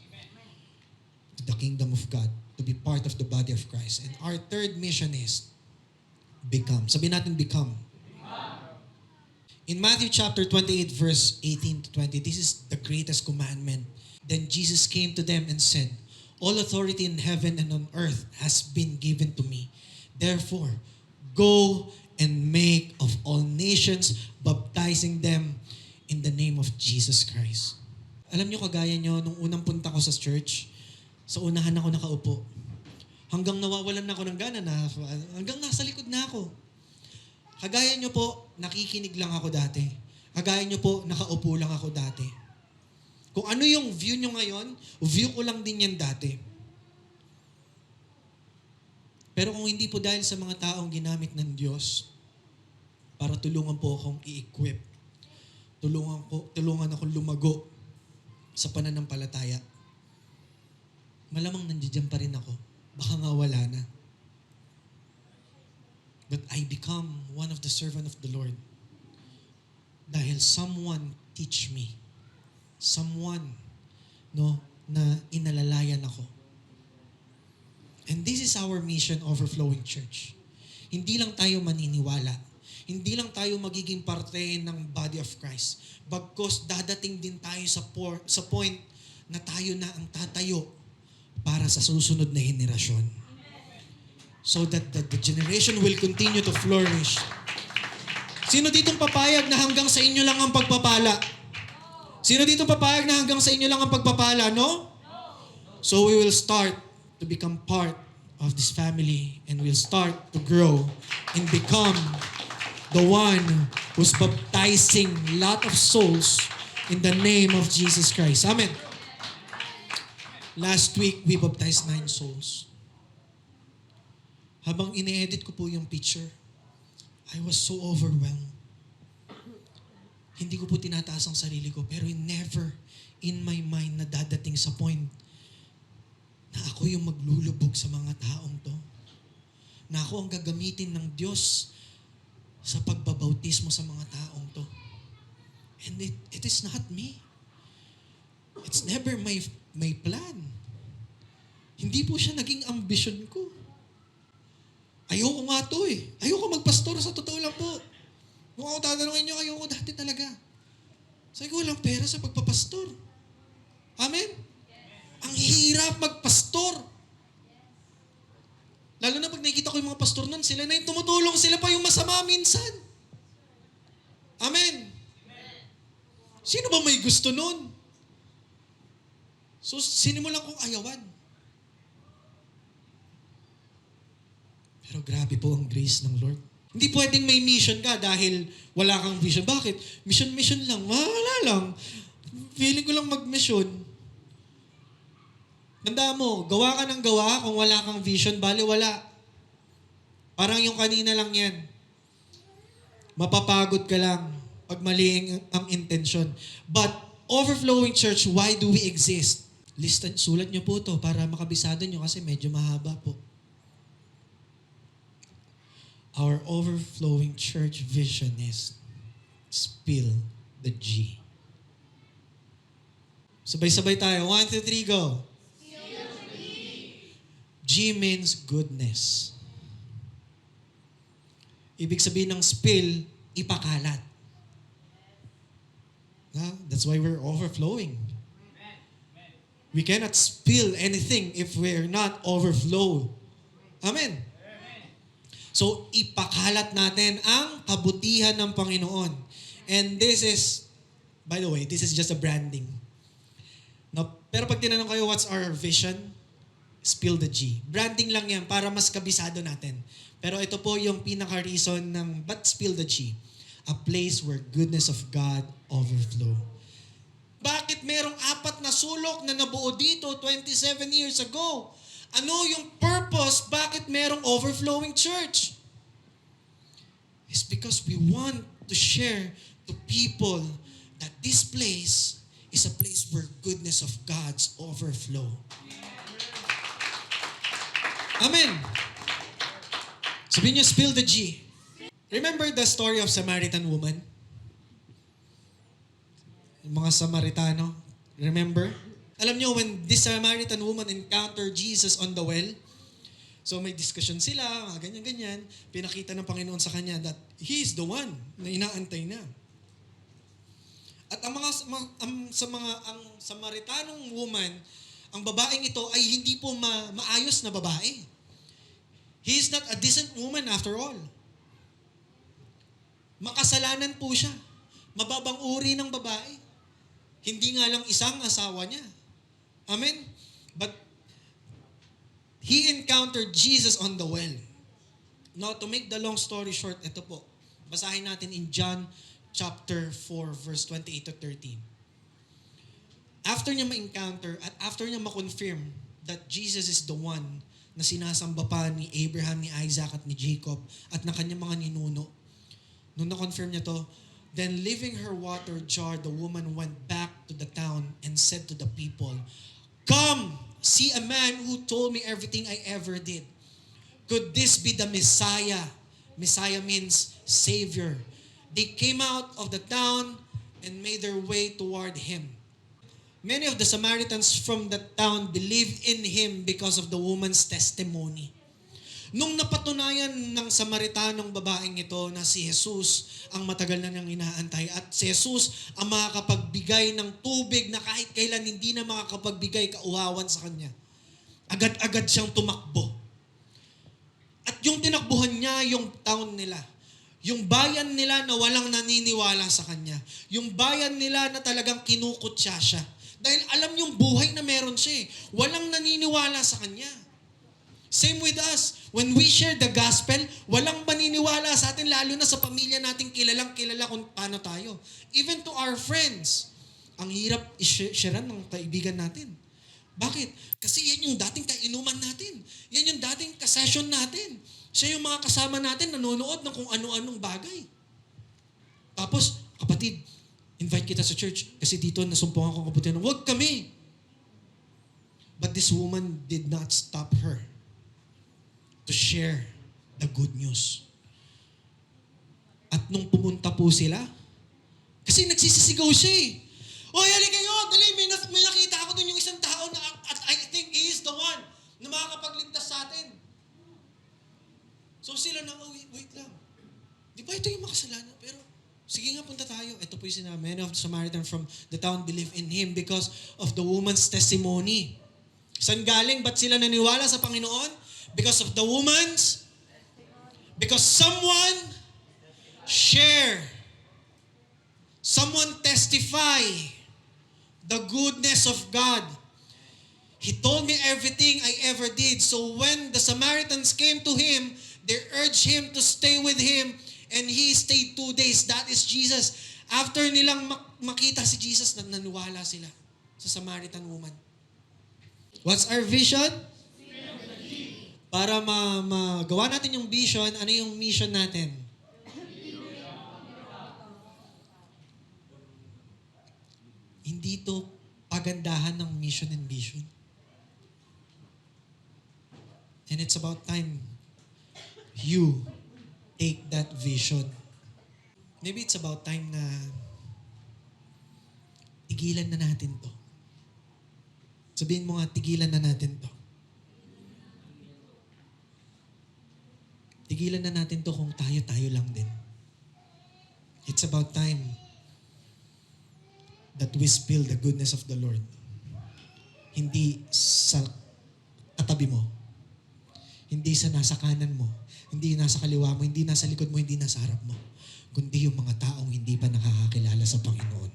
The kingdom of God, to be part of the body of Christ. And our third mission is become. Sabihin natin become. In Matthew chapter 28 verse 18 to 20, this is the greatest commandment. Then Jesus came to them and said, "All authority in heaven and on earth has been given to me. Therefore, go and make of all nations, baptizing them in the name of Jesus Christ." Alam nyo, kagaya nyo, nung unang punta ko sa church, sa unahan ako nakaupo. Hanggang nawawalan na ako ng gana hanggang nasa likod na ako. Kagaya nyo po, nakikinig lang ako dati. Kagaya nyo po, nakaupo lang ako dati. Kung ano yung view nyo ngayon, view ko lang din yan dati. Pero kung hindi po dahil sa mga taong ginamit ng Diyos para tulungan po akong i-equip, tulungan akong lumago sa pananampalataya, malamang nandiyan pa rin ako. Baka nga wala na. But I become one of the servant of the Lord. Dahil someone teach me. Someone, no, na inalalayan ako. And this is our mission, Overflowing Church. Hindi lang tayo maniniwala. Hindi lang tayo magiging parte ng body of Christ. Bagkus dadating din tayo sa point na tayo na ang tatayo para sa susunod na henerasyon. So that the generation will continue to flourish. Sino ditong papayag na hanggang sa inyo lang ang pagpapala? Sino ditong papayag na hanggang sa inyo lang ang pagpapala, no? So we will start to become part of this family and we'll start to grow and become the one who's baptizing lot of souls in the name of Jesus Christ. Amen. Last week, we baptized 9 souls. Habang ine-edit ko po yung picture, I was so overwhelmed. Hindi ko po tinataas ang sarili ko, pero never in my mind na dadating sa point na ako yung maglulubog sa mga taong to. Na ako ang gagamitin ng Diyos sa pagbabautismo sa mga taong to. And it is not me. It's never my plan. Hindi po siya naging ambisyon ko. Ayoko nga to eh. Ayoko magpastor, sa totoo lang po. Kung ako tatanungin nyo, ayoko dati talaga. Sabi ko, walang pera sa pagpapastor. Amen? Ang hirap magpastor. Lalo na pag nakikita ko yung mga pastor nun, sila na yung tumutulong, sila pa yung masama minsan. Amen? Sino ba may gusto nun? So, sinimulan kong ayawan. Pero grabe po ang grace ng Lord. Hindi pwedeng may mission ka dahil wala kang vision. Bakit? Mission lang. Wala lang. Feeling ko lang mag-mission. Tanda mo, gawa ka ng gawa kung wala kang vision, bali wala. Parang yung kanina lang yan. Mapapagod ka lang pag mali ang intention. But, Overflowing Church, why do we exist? Sulat nyo po to para makabisado nyo kasi medyo mahaba po. Our Overflowing Church vision is spill the G. Sabay-sabay tayo. 1, 2, 3, go. G means goodness. Ibig sabihin ng spill, ipakalat. That's why we're overflowing. We cannot spill anything if we're not overflow. Amen. So, ipakalat natin ang kabutihan ng Panginoon. And this is, by the way, this is just a branding. No, pero pag tinanong kayo, what's our vision? Spill the G. Branding lang yan para mas kabisado natin. Pero ito po yung pinaka-reason ng but spill the G. A place where goodness of God overflow. Bakit merong 4 na sulok na nabuo dito 27 years ago? Ano yung purpose? Bakit merong overflowing church? It's because we want to share to people that this place is a place where goodness of God's overflow. Amen. Sabihin niyo, spill the G. Remember the story of Samaritan woman? Yung mga Samaritano. Remember? Alam niyo, when this Samaritan woman encountered Jesus on the well, so may discussion sila, ganyan-ganyan, pinakita ng Panginoon sa kanya that He is the one na inaantay na. At ang Samaritanong woman, ang babaeng ito ay hindi po maayos na babae. He is not a decent woman after all. Makasalanan po siya. Mababang uri ng babae. Hindi nga lang isang asawa niya. Amen? But he encountered Jesus on the well. Now, to make the long story short, ito po. Basahin natin in John chapter 4, verse 28 to 30. After niya ma-encounter at after niya ma-confirm that Jesus is the one na sinasamba pa ni Abraham, ni Isaac at ni Jacob at na kanyang mga ninuno, nung na-confirm niya to, then leaving her water jar, the woman went back to the town and said to the people, "Come, see a man who told me everything I ever did. Could this be the Messiah?" Messiah means Savior. They came out of the town and made their way toward Him. Many of the Samaritans from that town believed in Him because of the woman's testimony. Nung napatunayan ng Samaritanong babaeng ito na si Jesus ang matagal na niyang inaantay at si Jesus ang makakapagbigay ng tubig na kahit kailan hindi na makakapagbigay kauhawan sa kanya. Agad-agad siyang tumakbo. At yung tinakbuhan niya, yung town nila. Yung bayan nila na walang naniniwala sa kanya. Yung bayan nila na talagang kinukutya siya. Dahil alam yung buhay na meron siya eh. Walang naniniwala sa kanya. Same with us. When we share the gospel, walang maniniwala sa atin, lalo na sa pamilya natin kilalang kilala kung paano tayo. Even to our friends. Ang hirap i-sharean ng kaibigan natin. Bakit? Kasi yan yung dating kainuman natin. Yan yung dating kasession natin. Siya yung mga kasama natin nanonood ng kung ano-anong bagay. Tapos, kapatid, invite kita sa church kasi dito nasumpungan ko kapatid. Huwag kami. But this woman did not stop her to share the good news. At nung pumunta po sila, kasi nagsisisigaw siya eh. Oy, halika kayo! Dali, may nakita ako dun yung isang tao na at I think he is the one na makakapagligtas sa atin. So sila na, oh, wait lang. Di ba ito yung makasalanan? Pero, sige nga, punta tayo. Ito po yung sinabi. Many of the Samaritans from the town believe in Him because of the woman's testimony. Saan galing? Ba't sila naniwala sa Panginoon? Because of the woman's, because someone share, someone testify the goodness of God. He told me everything I ever did. So when the Samaritans came to Him, they urged Him to stay with Him and He stayed 2 days. That is Jesus. After nilang makita si Jesus, naniwala sila sa Samaritan woman. What's our vision? Para magawa natin yung vision, ano yung mission natin? Hindi to pagandahan ng mission and vision. And it's about time you take that vision. Maybe it's about time na tigilan na natin to. Sabihin mo nga, tigilan na natin to. Tigilan na natin to kung tayo-tayo lang din. It's about time that we spill the goodness of the Lord. Hindi sa katabi mo. Hindi sa nasa kanan mo. Hindi nasa kaliwa mo. Hindi nasa likod mo. Hindi nasa harap mo. Kundi yung mga taong hindi pa nakakakilala sa Panginoon.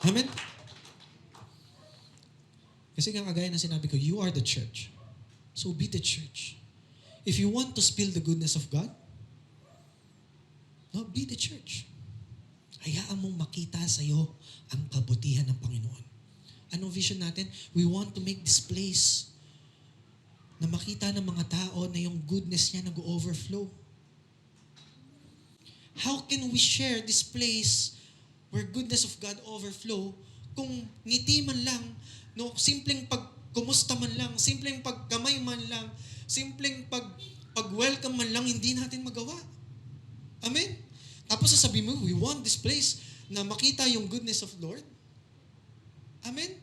Amen? Kasi nga kagaya na sinabi ko, you are the church. So be the church. If you want to spill the goodness of God, no, be the church. Hayaan mong makita sa iyo ang kabutihan ng Panginoon. Anong vision natin? We want to make this place na makita ng mga tao na yung goodness niya nag-overflow. How can we share this place where goodness of God overflow kung ngiti man lang, no, simpleng pagkumusta man lang, simpleng pagkamay man lang, simpleng pag-welcome man lang, hindi natin magawa. Amen? Tapos sasabihin mo, we want this place na makita yung goodness of Lord. Amen?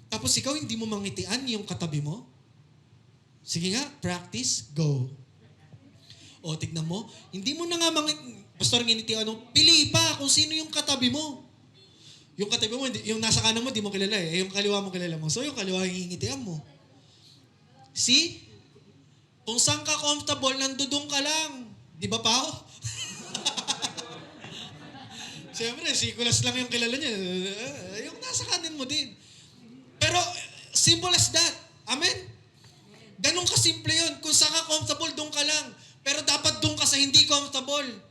Tapos ikaw, hindi mo mangitian yung katabi mo. Sige nga, practice, go. O, tignan mo, hindi mo na nga pastor, nginitian, pili pa kung sino yung katabi mo. Yung katabi mo, yung nasa kanan mo, di mo kilala eh. Yung kaliwa mo kilala mo. So, yung kaliwa yung hingitian mo. See? Kung saan ka comfortable, nandudong ka lang. Di ba, Pao? Siyempre, sikulas lang yung kilala niya. Yung nasa kanan mo din. Pero, simple as that. Amen? Ganun kasimple yun. Kung saan ka comfortable, doon ka lang. Pero dapat doon ka sa hindi comfortable.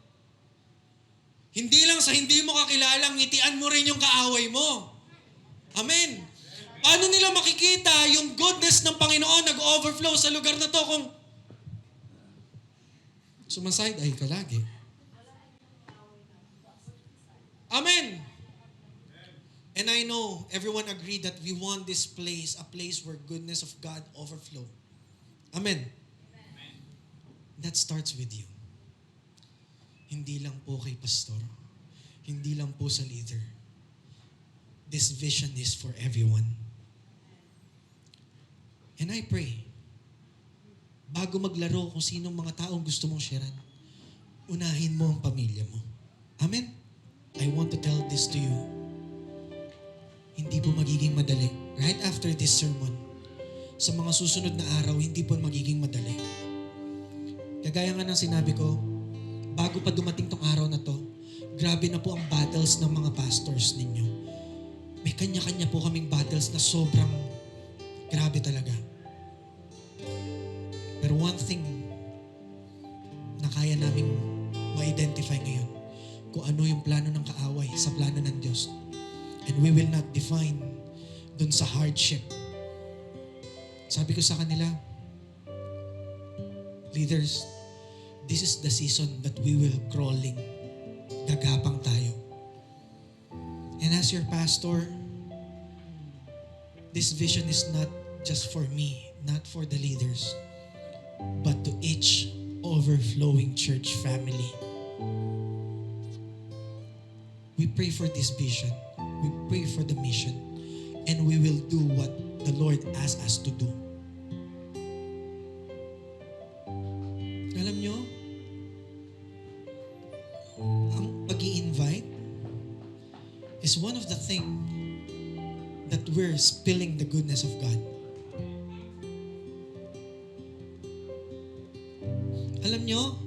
Hindi lang sa hindi mo kakilala, ngitian mo rin yung kaaway mo. Amen? Paano nila makikita yung goodness ng Panginoon nag-overflow sa lugar na to kung sumaside ay ka lagi? Amen. And I know everyone agreed that we want this place, a place where goodness of God overflow. Amen. That starts with you. Hindi lang po kay pastor. Hindi lang po sa leader. This vision is for everyone. And I pray, bago maglaro kung sinong mga taong gusto mong sharean, unahin mo ang pamilya mo. Amen? I want to tell this to you. Hindi po magiging madali. Right after this sermon, sa mga susunod na araw, hindi po magiging madali. Kagaya nga ng sinabi ko, bago pa dumating tong araw na to, grabe na po ang battles ng mga pastors ninyo. May kanya-kanya po kaming battles na sobrang grabe talaga. Pero one thing na kaya naming ma-identify ngayon, kung ano yung plano ng kaaway sa plano ng Diyos. And we will not define dun sa hardship. Sabi ko sa kanila, leaders, this is the season that we will crawling. Gagapang tayo. And as your pastor, this vision is not just for me, not for the leaders, but to each overflowing church family. We pray for this vision. We pray for the mission. And we will do what the Lord asks us to do. Alam nyo, ang pag-i-invite is one of the things that we're spilling the goodness of God. Alam nyo,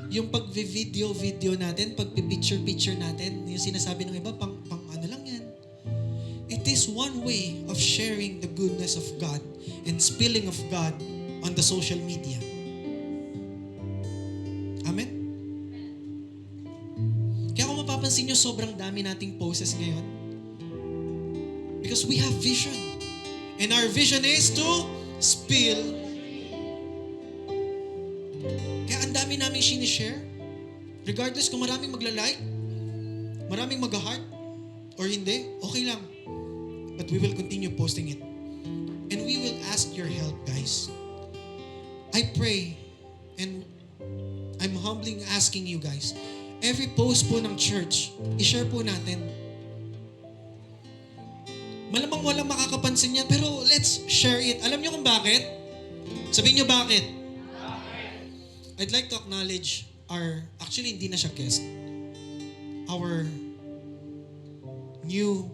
yung pag-video natin, pag-picture natin, yung sinasabi ng iba, pang ano lang yan. It is one way of sharing the goodness of God and spilling of God on the social media. Amen? Kaya kung mapapansin nyo, sobrang dami nating poses ngayon. Because we have vision. And our vision is to spill. Kaya ang dami namin sinishare. Regardless kung maraming magla-like, maraming mag-heart, or hindi, okay lang. But we will continue posting it. And we will ask your help, guys. I pray, and I'm humbly asking you guys, every post po ng church, i-share po natin. Malamang walang makakapansin yan, pero let's share it. Alam niyo kung bakit? Sabihin niyo bakit? I'd like to acknowledge actually hindi na siya guest, our new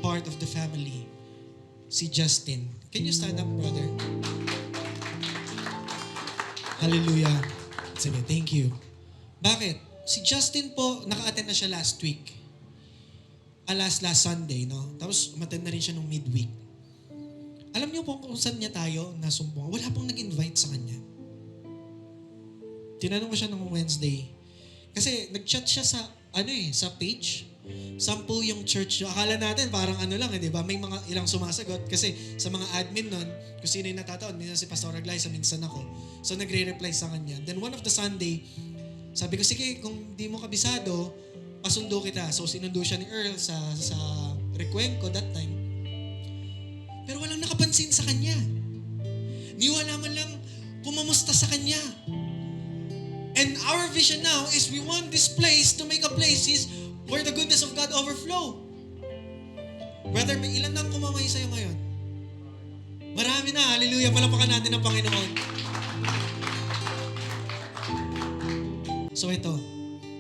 part of the family, si Justin. Can you stand up, brother? Hallelujah. Sige, thank you. Bakit? Si Justin po, naka-attend na siya last week. Last Sunday, no? Tapos, umattend na rin siya nung midweek. Alam niyo po kung saan niya tayo nasumbong? Wala pong nag-invite sa kanya. Tinanong ko siya nung Wednesday. Kasi, nag-chat siya sa page. 10 yung church. Akala natin parang ano lang, di ba? May mga ilang sumasagot. Kasi sa mga admin nun, kung sino yung natataon, minsan si Pastor Aglay, minsan ako. So nagre-reply sa kanya. Then one of the Sunday, sabi ko, sige, kung di mo kabisado, pasundo kita. So sinundo siya ni Earl sa request ko that time. Pero walang nakapansin sa kanya. Ni wala man lang kumamusta sa kanya. And our vision now is we want this place to make a place where the goodness of God overflow. Brother, may ilan nang kumamay sa'yo ngayon? Marami na. Hallelujah. Palapakan natin ang Panginoon. So ito,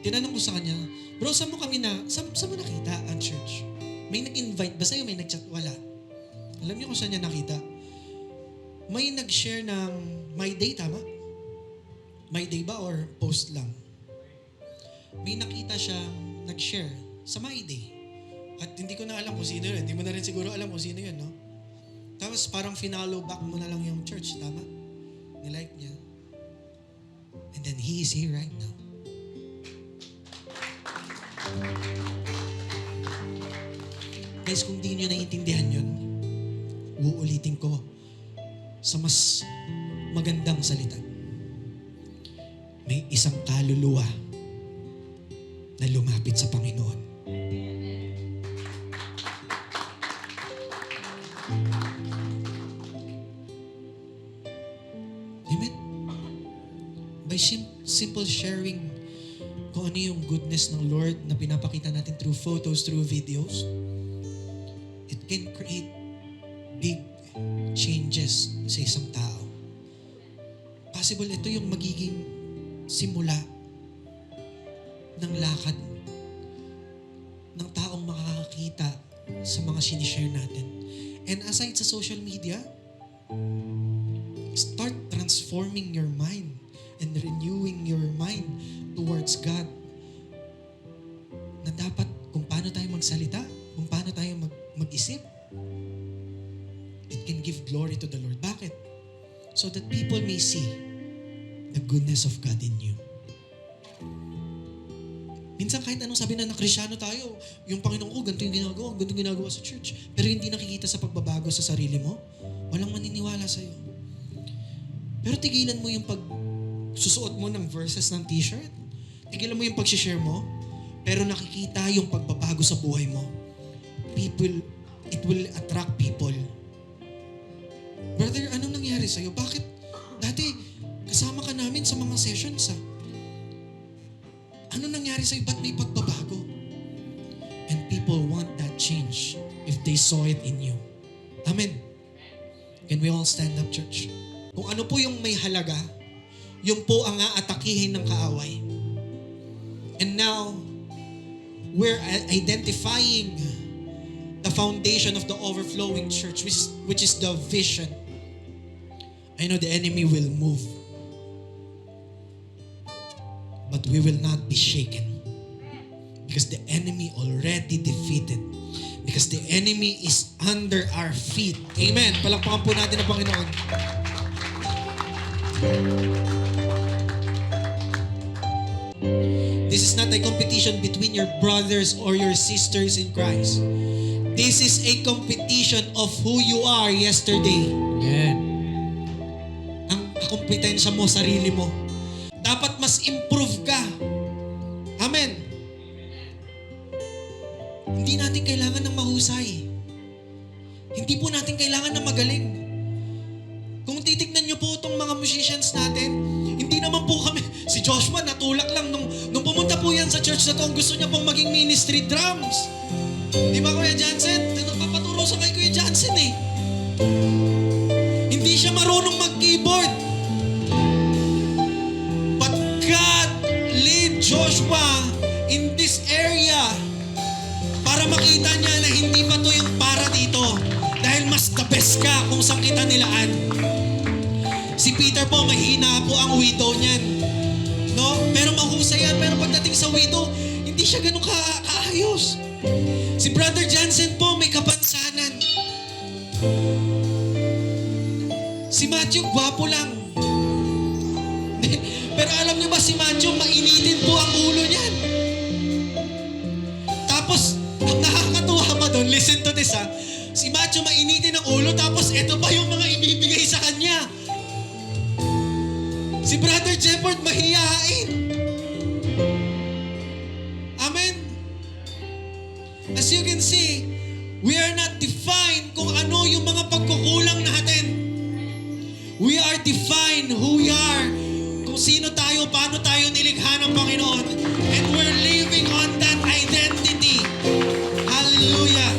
tinanong ko sa kanya, bro, saan mo nakita ang church? May nag-invite ba sa'yo? May nag-chat? Wala. Alam niyo kung saan niya nakita? May nag-share ng My Day, tama? My Day ba or post lang? May nakita siya nag-share sa My Day. At hindi ko na alam kung sino yun. Hindi mo na rin siguro alam kung sino yun, no? Tapos parang finalo back mo na lang yung church, tama? Nilike niya. And then he is here right now. Guys, kung di nyo naiintindihan yun, uulitin ko sa mas magandang salita. May isang kaluluwa na lumapit sa Panginoon. Amen? by simple sharing kung ano yung goodness ng Lord na pinapakita natin through photos, through videos, it can create big changes sa isang tao. Possible ito yung magiging simula ng lakad ng taong makakakita sa mga sinishare natin. And aside sa social media, start transforming your mind and renewing your mind towards God. Na dapat kung paano tayo magsalita, kung paano tayo mag-isip, it can give glory to the Lord. Bakit? So that people may see the goodness of God in you. Minsan kahit anong sabi na Kristyano tayo, yung Panginoon ko, ganito yung ginagawa sa church. Pero hindi nakikita sa pagbabago sa sarili mo, walang maniniwala sa'yo. Pero tigilan mo yung pagsusuot mo ng verses ng t-shirt. Tigilan mo yung pag-share mo, pero nakikita yung pagbabago sa buhay mo. It will attract people. Brother, anong nangyari sa'yo? Bakit? Dati, kasama ka namin sa mga sessions, Ano nangyari sa'yo? Ba't may pagbabago? And people want that change if they saw it in you. Amen. Can we all stand up, church? Kung ano po yung may halaga, yun po ang aatakihin ng kaaway. And now, we're identifying the foundation of the overflowing church, which is the vision. I know the enemy will move, but we will not be shaken because the enemy already defeated. Because the enemy is under our feet. Amen. Palakpakan po natin ang Panginoon. This is not a competition between your brothers or your sisters in Christ. This is a competition of who you are yesterday. Amen. Ang kompetensya mo, sarili mo. Dapat mas improve ka. Amen. Hindi natin kailangan ng mahusay. Hindi po natin kailangan ng magaling. Kung titignan niyo po itong mga musicians natin, hindi naman po kami, si Joshua natulak lang nung pumunta po yan sa church na to, gusto niya pong maging ministry drums. Di ba Kuya Jansen? Papaturo sa kay Kuya Jansen eh. Hindi siya marunong mag-keyboard. But God lead Joshua in this area para makita niya na hindi pa to yung para dito. Dahil mas the best ka kung saan kita nilaan. Si Peter po, mahina po ang widow niyan. No? Pero mahusay yan. Pero pagdating sa widow, hindi siya ganun kaayos. Si Brother Jansen po, may kapansanan. Si Matthew, gwapo lang. Pero alam niyo ba, si Matthew, mainitin po ang ulo niyan. Tapos, ang nakakatuwa pa doon, listen to this si Matthew mainitin ang ulo, tapos ito pa yung mga ibibigay sa kanya. Si Brother Jefford mahihain. Amen. As you can see, we are not defined kung ano yung mga pagkukulang natin. We are defined who we are. Kung sino tayo, paano tayo nilikha ng Panginoon. And we're living on that identity. Hallelujah.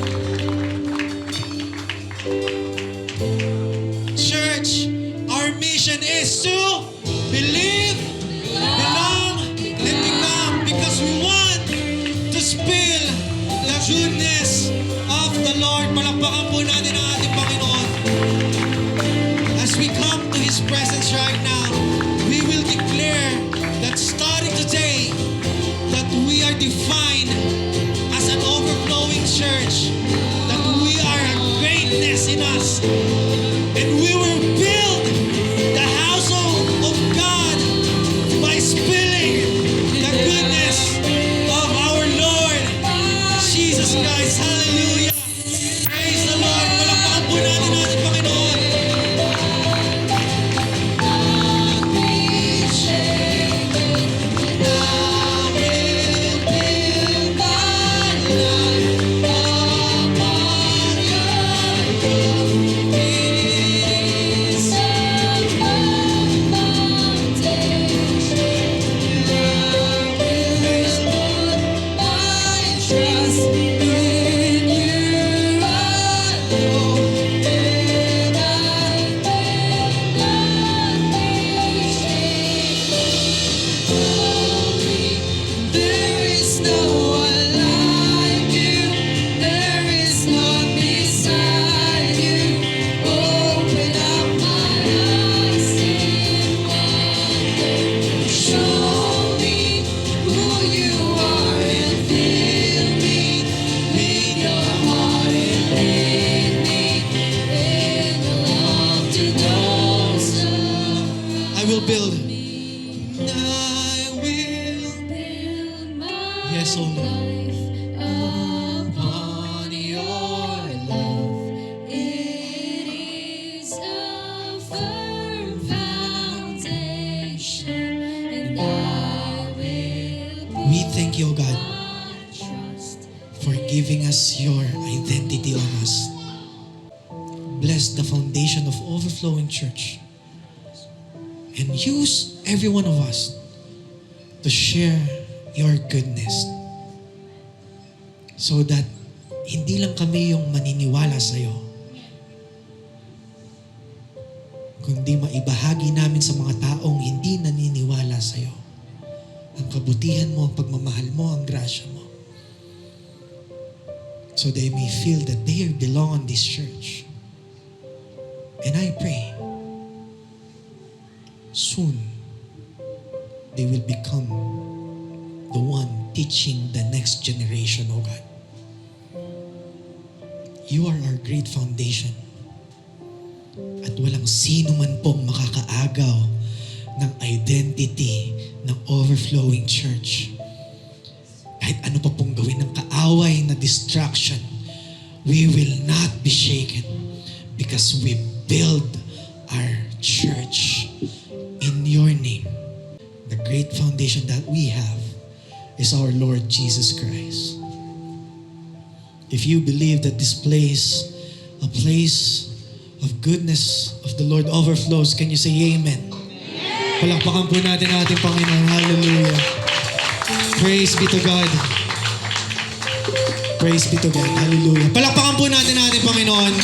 Church, our mission is to believe, belong, and become, because we want to spill the goodness of the Lord. Palakpakan po natin ang ating Panginoon. As we come to His presence right now, we will declare that starting today, that we are defined as an overflowing church, that we are a greatness in us, and we will build the household of God by spilling the goodness of our Lord Jesus Christ. Hallelujah! Praise the Lord! Palakpakan po natin ating Panginoon. identity on us. Bless the foundation of Overflowing Church. And use every one of us to share your goodness. So that hindi lang kami yung maniniwala sa'yo, kundi maibahagi namin sa mga taong hindi naniniwala sa'yo ang kabutihan mo, ang pagmamahal mo, ang grasya mo. So they may feel that they belong on this church. And I pray, soon, they will become the one teaching the next generation, O God. You are our great foundation. At walang sino man pong makakaagaw ng identity ng Overflowing Church. Kahit ano pa pong gawin ng kaaway na distraction, we will not be shaken because we build our church in your name. The great foundation that we have is our Lord Jesus Christ. If you believe that this place, a place of goodness of the Lord overflows, can you say amen? Palakpakan po natin ang ating Panginoon. Hallelujah. Praise be to God. Praise be to God. Hallelujah. Palakpakan po natin ang ating Panginoon.